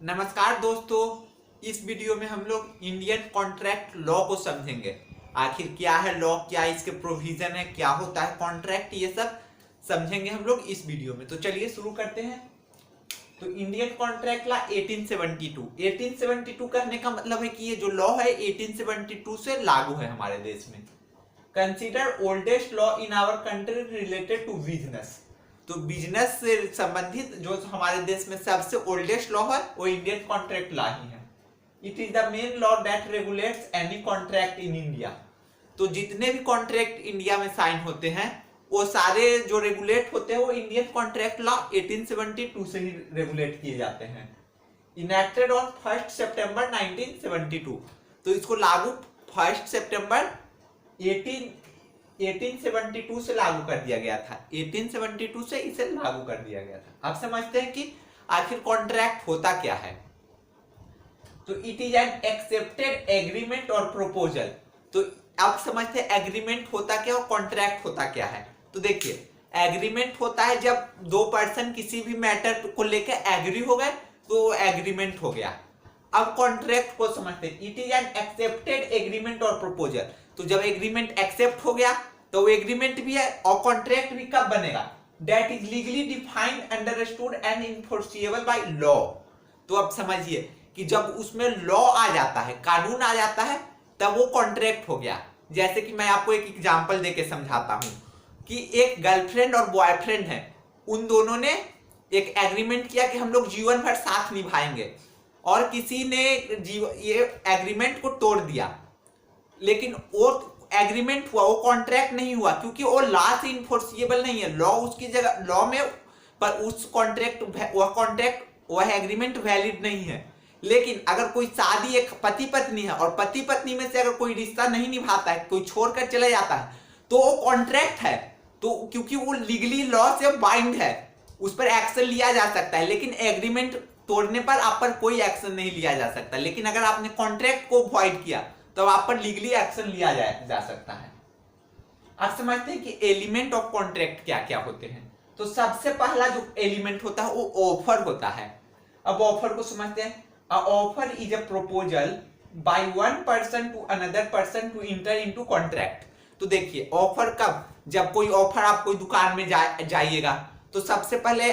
नमस्कार दोस्तों। इस वीडियो में हम लोग इंडियन कॉन्ट्रैक्ट लॉ को समझेंगे। आखिर क्या है लॉ, क्या इसके प्रोविजन है, क्या होता है कॉन्ट्रैक्ट, ये सब समझेंगे हम लोग इस वीडियो में। तो चलिए शुरू करते हैं। तो इंडियन कॉन्ट्रैक्ट लॉ 1872 कहने का मतलब है कि ये जो लॉ है 1872 से लागू है हमारे देश में। Consider oldest law in our country related to business. तो बिजनेस से संबंधित जो हमारे देश में सबसे ओल्डेस्ट लॉ है वो इंडियन कॉन्ट्रैक्ट लॉ ही है। It is the main law that regulates any contract in India. तो जितने भी कॉन्ट्रैक्ट इंडिया में साइन होते हैं वो सारे जो रेगुलेट होते हैं वो इंडियन कॉन्ट्रैक्ट लॉ 1872 से ही रेगुलेट किए जाते हैं। इनेक्टेड ऑन 1 सितंबर 1972। तो इसको लागू 1 सितंबर 1872 से लागू कर दिया गया था। 1872 से इसे लागू कर दिया गया था। अब समझते हैं कि आखिर कॉन्ट्रैक्ट होता क्या है। तो it is an accepted agreement और प्रोपोजल। तो अब समझते हैं एग्रीमेंट होता क्या और कॉन्ट्रैक्ट होता क्या है। तो देखिए, एग्रीमेंट होता है जब दो पर्सन किसी भी मैटर को लेकर एग्री हो गए तो एग्रीमेंट हो गया। अब कॉन्ट्रैक्ट को समझते हैं। It is an accepted agreement और प्रपोजल। तो जब एग्रीमेंट एक्सेप्ट हो गया तो वो एग्रीमेंट भी है और कॉन्ट्रैक्ट भी कब बनेगा। That is legally defined, understood and enforceable by law. तो अब समझिए कि जब उसमें लॉ आ जाता है, कानून आ जाता है, तब वो कॉन्ट्रैक्ट हो गया। जैसे कि मैं आपको एक एग्जांपल देके समझाता हूं कि एक गर्लफ्रेंड और बॉयफ्रेंड है, उन दोनों ने एक एग्रीमेंट किया कि हम लोग जीवन भर साथ निभाएंगे, और किसी ने ये एग्रीमेंट को तोड़ दिया। लेकिन वो एग्रीमेंट हुआ, वो कॉन्ट्रैक्ट नहीं हुआ, क्योंकि वो लॉ से इन्फोर्सिएबल नहीं है। लॉ उसकी जगह लॉ में, पर उस कॉन्ट्रैक्ट वह एग्रीमेंट वैलिड नहीं है। लेकिन अगर कोई शादी, एक पति पत्नी है और पति पत्नी में से अगर कोई रिश्ता नहीं निभाता है, कोई छोड़कर चला जाता है, तो वो कॉन्ट्रैक्ट है। तो क्योंकि वो लीगली लॉ से बाइंड है, उस पर एक्शन लिया जा सकता है। लेकिन एग्रीमेंट तोड़ने पर आप पर कोई एक्शन नहीं लिया जा सकता। लेकिन अगर आपने कॉन्ट्रैक्ट को वॉइड किया तो आप पर लीगली एक्शन लिया जा सकता है। अब समझते हैं कि एलिमेंट ऑफ कॉन्ट्रैक्ट क्या क्या होते हैं। तो सबसे पहला जो एलिमेंट होता है वो ऑफर होता है। अब ऑफर को समझते हैं। A offer is a proposal by one person to another person to enter into contract. तो देखिए, ऑफर कब, जब कोई ऑफर, आप कोई दुकान में जाइएगा तो सबसे पहले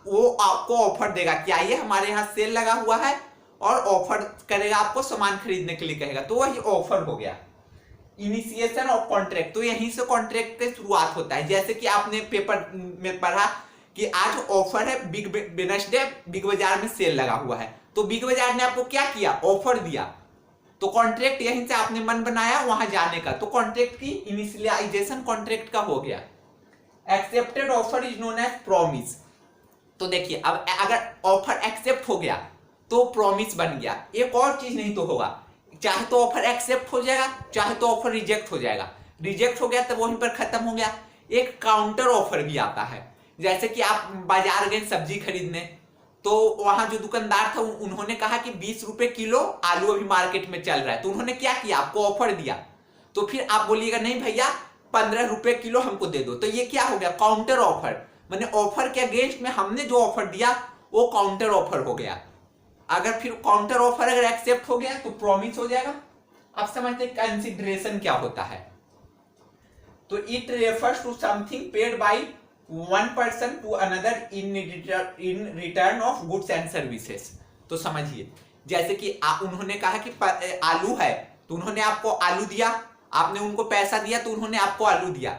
वो आपको ऑफर देगा कि आइए हमारे यहाँ सेल लगा हुआ है, और ऑफर करेगा, आपको सामान खरीदने के लिए कहेगा, तो वही ऑफर हो गया। इनिशिएशन ऑफ कॉन्ट्रैक्ट, तो यहीं से कॉन्ट्रैक्ट की शुरुआत होता है। जैसे कि आपने पेपर में पढ़ा कि आज ऑफर है, बिग वेडनेसडे, बिग बाजार में सेल लगा हुआ है, तो बिग बाजार ने आपको क्या किया, ऑफर दिया। तो कॉन्ट्रैक्ट यहीं से आपने मन बनाया वहां जाने का, तो कॉन्ट्रैक्ट की इनिशियलाइजेशन कॉन्ट्रैक्ट का हो गया। Accepted offer is known as promise. तो देखिए, अब अगर ऑफर एक्सेप्ट हो गया तो प्रॉमिस बन गया। एक और चीज नहीं तो होगा, चाहे तो ऑफर एक्सेप्ट हो जाएगा, चाहे तो ऑफर रिजेक्ट हो जाएगा। रिजेक्ट हो गया तो वहीं पर खत्म हो गया। एक काउंटर ऑफर भी आता है। जैसे कि आप बाजार गए सब्जी खरीदने, तो वहां जो दुकानदार था उन्होंने कहा कि 20 रुपए किलो आलू अभी मार्केट में चल रहा है, तो उन्होंने क्या किया, आपको ऑफर दिया। तो फिर आप बोलिएगा नहीं भैया 15 रुपए किलो हमको दे दो, तो ये क्या हो गया, काउंटर ऑफर। मैंने ऑफर के अगेंस्ट में हमने जो ऑफर दिया वो काउंटर ऑफर हो गया। अगर फिर काउंटर ऑफर अगर एक्सेप्ट हो गया तो प्रॉमिस हो जाएगा। अब समझते हैं कंसिडरेशन क्या होता है। तो it refers to something paid by one person to another in return of goods and services. तो समझिए, जैसे कि उन्होंने कहा कि आलू है, तो उन्होंने आपको आलू दिया, आपने उनको पैसा दिया तो उन्होंने आपको आलू दिया।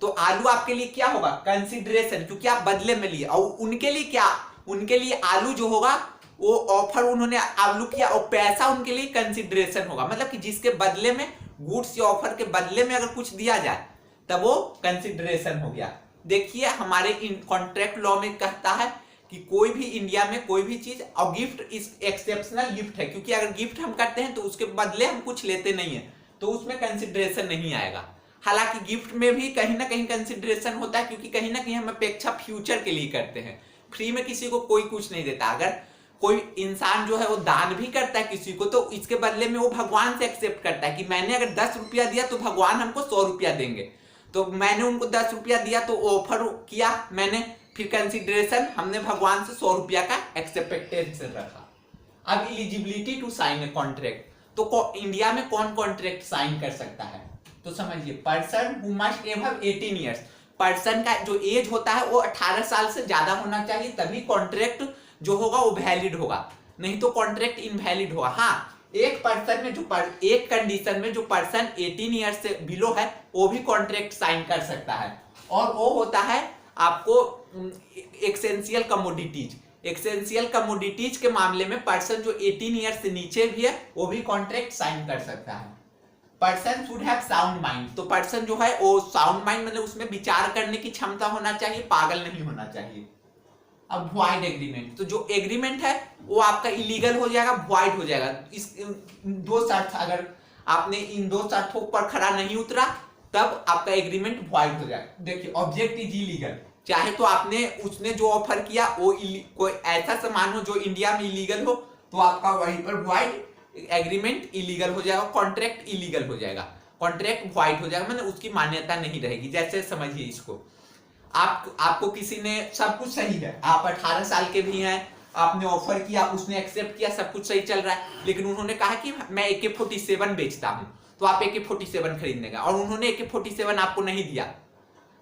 तो आलू आपके लिए क्या होगा, कंसिडरेशन, क्योंकि आप बदले में लिए। और उनके लिए क्या, उनके लिए आलू जो होगा वो ऑफर उन्होंने आलू किया, और पैसा उनके लिए कंसिडरेशन होगा। मतलब कि जिसके बदले में, गुड्स या ऑफर के बदले में अगर कुछ दिया जाए तब वो कंसिडरेशन हो गया। देखिए, हमारे कॉन्ट्रैक्ट लॉ में कहता है कि कोई भी इंडिया में कोई भी चीज, और गिफ्ट इस एक्सेप्शनल गिफ्ट है, क्योंकि अगर गिफ्ट हम करते हैं तो उसके बदले हम कुछ लेते नहीं है, तो उसमें कंसिडरेशन नहीं आएगा। हालांकि गिफ्ट में भी कहीं ना कहीं कंसिडरेशन होता है, क्योंकि कहीं ना कहीं हम अपेक्षा फ्यूचर के लिए करते हैं। फ्री में किसी को कोई कुछ नहीं देता। अगर कोई इंसान जो है वो दान भी करता है किसी को, तो इसके बदले में वो भगवान से एक्सेप्ट करता है कि मैंने अगर 10 रुपया दिया तो भगवान हमको 100 रुपया देंगे। तो मैंने उनको 10 रुपया दिया तो ऑफर किया मैंने, फिर कंसिडरेशन हमने भगवान से 100 रुपया का एक्सपेक्टेशन रखा। अब eligibility to sign a contract, तो इंडिया में कौन कॉन्ट्रैक्ट साइन कर सकता है? तो समझिए, person who must above 18 years, person का जो एज होता है वो 18 साल से ज्यादा होना चाहिए, तभी कॉन्ट्रैक्ट जो होगा वो वैलिड होगा, नहीं तो कॉन्ट्रैक्ट इनवैलिड होगा। हाँ, एक पर्सन में एक कंडीशन में जो पर्सन 18 ईयर्स से बिलो है वो भी कॉन्ट्रैक्ट साइन कर सकता है, और वो होता है आपको एसेंशियल कमोडिटीज। एसेंशियल कमोडिटीज के मामले में पर्सन जो 18 ईयर्स से नीचे भी है वो भी कॉन्ट्रैक्ट साइन कर सकता है। Person should have sound mind, तो पर्सन जो है वो साउंड माइंड मतलब उसमें विचार करने की क्षमता होना चाहिए, पागल नहीं होना चाहिए। अब वॉइड एग्रीमेंट, तो जो एग्रीमेंट है वो आपका इलीगल हो जाएगा, वॉइड हो जाएगा। इस दो शर्त, अगर आपने इन दो शर्तों पर खरा नहीं उतरा तब आपका एग्रीमेंट वॉइड हो जाएगा। देखिए, ऑब्जेक्ट इज इलीगल, चाहे तो आपने उसने जो ऑफर किया वो कोई ऐसा सामान हो जो इंडिया में इलीगल हो तो आपका वहीं पर वॉइड एग्रीमेंट इलीगल हो जाएगा, कॉन्ट्रैक्ट इलीगल हो जाएगा, कॉन्ट्रैक्ट वॉइड हो जाएगा, मतलब उसकी मान्यता नहीं रहेगी। जैसे समझिए इसको, आपको किसी ने, सब कुछ सही है, आप 18 साल के भी हैं, आपने ऑफर किया, उसने एक्सेप्ट किया, सब कुछ सही चल रहा है, लेकिन उन्होंने कहा कि मैं AK-47 बेचता हूं, तो आप AK-47 खरीदने का, और उन्होंने AK-47 आपको नहीं दिया,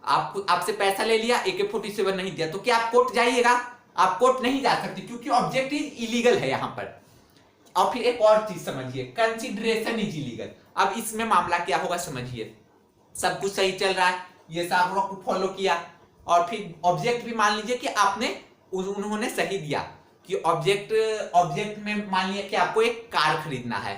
आपसे पैसा ले लिया, AK-47 नहीं दिया, तो क्या आप कोर्ट जाइएगा? आप कोर्ट नहीं जा सकते, क्योंकि ऑब्जेक्ट इज इलीगल है यहां पर। और फिर एक और चीज समझिए, कंसिडरेशन इज इलीगल। अब इसमें मामला क्या होगा समझिए, सब कुछ सही चल रहा है, ये सब को फॉलो किया, और फिर ऑब्जेक्ट भी मान लीजिए कि आपने उन्होंने सही दिया कि ऑब्जेक्ट में मान लिया कि आपको एक कार खरीदना है,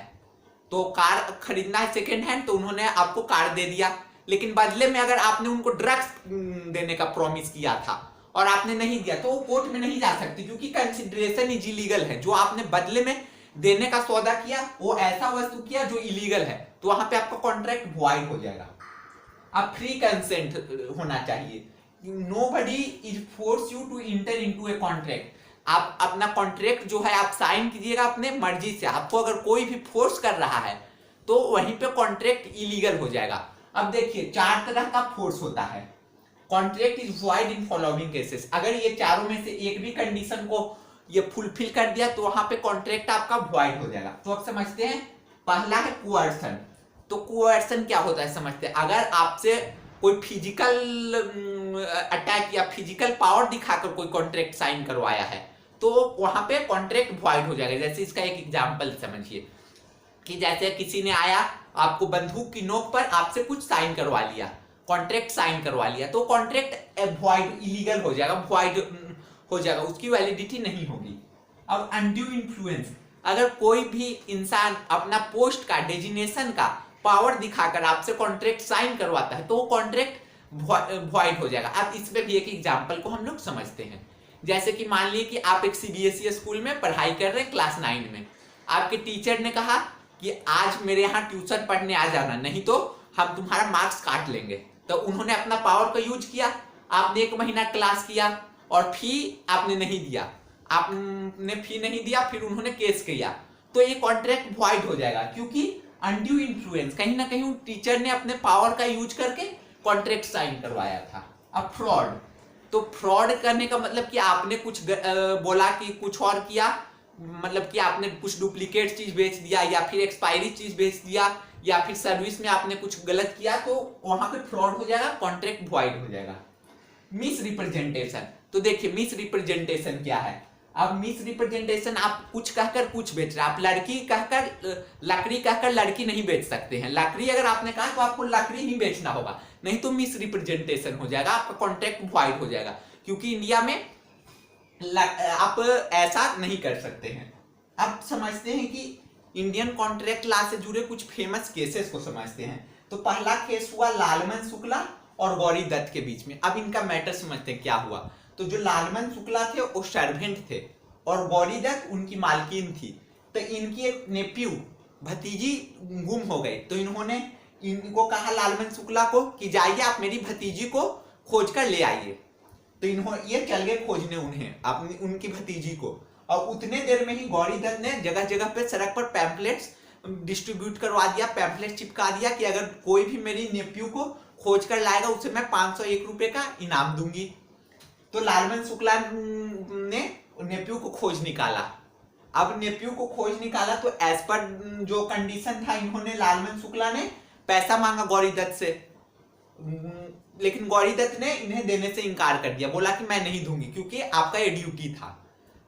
तो कार खरीदना है सेकेंड हैंड, तो उन्होंने आपको कार दे दिया, लेकिन बदले में अगर आपने उनको ड्रग्स देने का प्रॉमिस किया था और आपने नहीं दिया तो वो कोर्ट में नहीं जा सकती, क्योंकि कंसिडरेशन इज इलीगल है। जो आपने बदले में देने का सौदा किया वो ऐसा वस्तु किया जो इलीगल है, तो वहां पे आपका कॉन्ट्रैक्ट वॉइड हो जाएगा। अब फ्री कंसेंट होना चाहिए, nobody is force you to enter into a contract. आप अपना कॉन्ट्रैक्ट जो है आप साइन कीजिएगा अपने मर्जी से, आपको अगर कोई भी फोर्स कर रहा है तो वहीं पे कॉन्ट्रैक्ट इलीगल हो जाएगा। अब देखिए, 4 तरह का फोर्स होता है, contract is void in following cases. अगर ये चारों में से एक भी कंडीशन को ये फुलफिल कर दिया तो वहां पे कॉन्ट्रैक्ट आपका वॉइड हो जाएगा। तो अब समझते हैं, पहला है कोअर्सन। तो कोअर्सन क्या होता है समझते हैं, अगर आपसे कोई फिजिकल अटैक या फिजिकल पावर दिखाकर कोई कॉन्ट्रैक्ट साइन करवाया है तो वहां पे कॉन्ट्रैक्ट वॉइड हो जाएगा। जैसे इसका एक एग्जांपल समझिए कि जैसे किसी ने आया, आपको बंदूक की नोक पर आपसे कुछ साइन करवा लिया, कॉन्ट्रैक्ट साइन करवा लिया, तो कॉन्ट्रैक्ट वॉइड इलीगल हो जाएगा, वॉइड हो जाएगा, उसकी वैलिडिटी नहीं होगी। अब अनड्यू इन्फ्लुएंस, अगर कोई भी इंसान अपना पोस्ट का, डेजिग्नेशन का पावर दिखाकर आपसे कॉन्ट्रैक्ट साइन करवाता है तो वो कॉन्ट्रैक्ट वॉइड हो जाएगा। अब इस पे भी एक एग्जांपल को हम लोग समझते हैं। जैसे कि मान लीजिए कि आप एक CBSE स्कूल में पढ़ाई कर रहे हैं, क्लास 9 में, आपके टीचर ने कहा कि आज मेरे यहाँ ट्यूशन पढ़ने आ जाना, नहीं तो हम तुम्हारा मार्क्स काट लेंगे। तो उन्होंने अपना पावर का यूज किया, आपने 1 महीना क्लास किया और फी आपने नहीं दिया, आपने फी नहीं दिया, फिर उन्होंने केस किया, तो ये कॉन्ट्रैक्ट वॉइड हो जाएगा, क्योंकि अनड्यू इन्फ्लुएंस, कहीं ना कहीं टीचर ने अपने पावर का यूज करके कॉन्ट्रैक्ट साइन करवाया था। अब फ्रॉड, तो फ्रॉड करने का मतलब कि आपने कुछ बोला कि कुछ और किया, मतलब कि आपने कुछ डुप्लीकेट चीज बेच दिया या फिर एक्सपायरी चीज बेच दिया या फिर सर्विस में आपने कुछ गलत किया, तो वहां पे फ्रॉड हो जाएगा, कॉन्ट्रैक्ट वॉइड हो जाएगा। मिस रिप्रेजेंटेशन, तो देखिए मिस रिप्रेजेंटेशन क्या है। अब मिस रिप्रेजेंटेशन, आप कुछ कहकर कुछ बेच रहे हैं, आप लड़की कहकर लकड़ी कहकर लड़की नहीं बेच सकते हैं, लकड़ी अगर आपने कहा तो आपको लकड़ी ही बेचना होगा, नहीं तो मिस रिप्रेजेंटेशन हो जाएगा, आपका कॉन्ट्रैक्ट वॉइड हो जाएगा, क्योंकि इंडिया में आप ऐसा नहीं कर सकते हैं। अब समझते हैं कि इंडियन कॉन्ट्रैक्ट लॉ से जुड़े कुछ फेमस केसेस को समझते हैं। तो पहला केस हुआ लालमन शुक्ला और गौरी दत्त के बीच में। अब इनका मैटर समझते हैं क्या हुआ। तो जो लालमन शुक्ला थे वो सर्वेंट थे और गौरी दत्त उनकी मालकिन थी। तो इनकी एक नेफ्यू, भतीजी गुम हो गई, तो इन्होंने इनको कहा लालमन शुक्ला को कि जाइए आप मेरी भतीजी को खोज कर ले आइए। तो ये चल गए खोजने उन्हें, अपनी उनकी भतीजी को, और उतने देर में ही गौरी दत्त ने जगह जगह पे सड़क पर पैम्पलेट्स डिस्ट्रीब्यूट करवा दिया, पैम्पलेट चिपका दिया कि अगर कोई भी मेरी नेफ्यू को खोज कर लाएगा उसे मैं 501 रुपए का इनाम दूंगी। तो लालमन शुक्ला ने नेफ्यू को खोज निकाला अब नेफ्यू को खोज निकाला तो एज पर जो कंडीशन था इन्होंने लालमन शुक्ला ने पैसा मांगा गौरी दत्त से, लेकिन गौरी दत्त ने इन्हें देने से इनकार कर दिया, बोला कि मैं नहीं दूंगी क्योंकि आपका ये ड्यूटी था।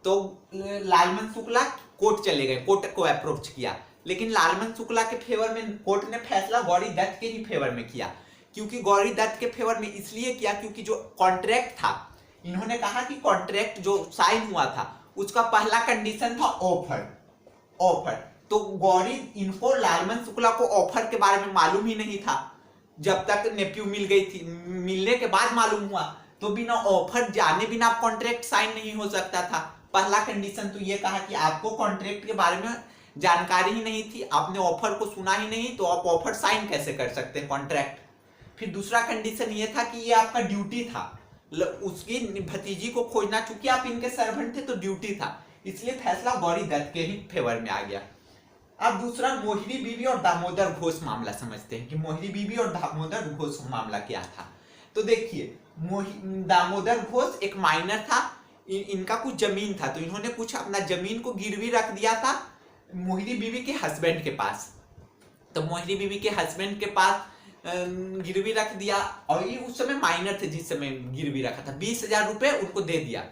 तो लालमन शुक्ला कोर्ट चले गए, कोर्ट को अप्रोच किया, लेकिन लालमन शुक्ला के फेवर में कोर्ट ने फैसला गौरी दत्त के ही फेवर में किया। क्योंकि गौरी दत्त के फेवर में इसलिए किया क्योंकि जो कॉन्ट्रैक्ट था, इन्होंने कहा कि कॉन्ट्रैक्ट जो साइन हुआ था उसका पहला कंडीशन था ऑफर। तो गौरी इनको लालमन शुक्ला को ऑफर के बारे में मालूम ही नहीं था, जब तक नेफ्यू मिल गई थी, मिलने के बाद मालूम हुआ। तो बिना ऑफर जाने बिना कॉन्ट्रैक्ट साइन नहीं हो सकता था। पहला कंडीशन तो ये कहा कि आपको कॉन्ट्रैक्ट के बारे में जानकारी ही नहीं थी, आपने ऑफर को सुना ही नहीं, तो आप ऑफर साइन कैसे कर सकते हैं कॉन्ट्रैक्ट। फिर दूसरा कंडीशन ये था कि ये आपका ड्यूटी था, उसकी भतीजी को खोजना, चूंकि आप इनके सर्वेंट थे तो ड्यूटी था, इसलिए फैसला गौरी दत्त के ही फेवर में आ गया। अब दूसरा मोहिनी बीवी और दामोदर घोष मामला समझते हैं कि मोहिनी बीवी और दामोदर घोष मामला क्या था। तो देखिए, दामोदर घोष एक माइनर था, इनका कुछ जमीन था, तो इन्होंने कुछ अपना जमीन को गिरवी रख दिया था मोहिनी बीवी के हस्बैंड के पास। तो मोहिनी बीवी के हस्बैंड के पास गिरवी रख दिया, और ये उस समय माइनर थे जिस समय गिरवी रखा था, 20,000 रुपए उनको दे दिया।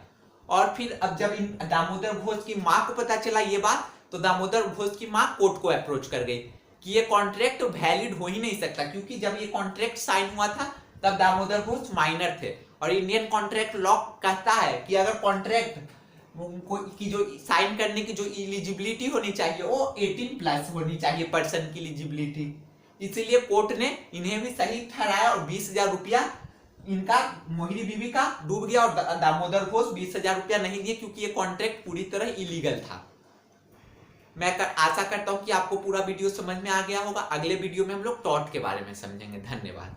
और फिर अब जब इन दामोदर घोष की माँ को पता चला ये बात, तो दामोदर घोष की माँ कोर्ट को अप्रोच कर गई कि ये कॉन्ट्रैक्ट वैलिड हो ही नहीं सकता, क्योंकि जब ये कॉन्ट्रैक्ट साइन हुआ था तब दामोदर घोष माइनर थे, और इंडियन कॉन्ट्रैक्ट लॉ कहता है कि अगर कॉन्ट्रैक्ट की जो साइन करने की जो एलिजिबिलिटी होनी चाहिए वो 18+ होनी चाहिए पर्सन की एलिजिबिलिटी। इसीलिए कोर्ट ने इन्हें भी सही ठहराया और 20,000 रुपया इनका मोहिनी बीवी का डूब गया, और दामोदर घोष 20,000 रुपया नहीं दिए क्योंकि ये कॉन्ट्रैक्ट पूरी तरह इलीगल था। मैं आशा करता हूं कि आपको पूरा वीडियो समझ में आ गया होगा। अगले वीडियो में हम लोग टॉर्ट के बारे में समझेंगे। धन्यवाद।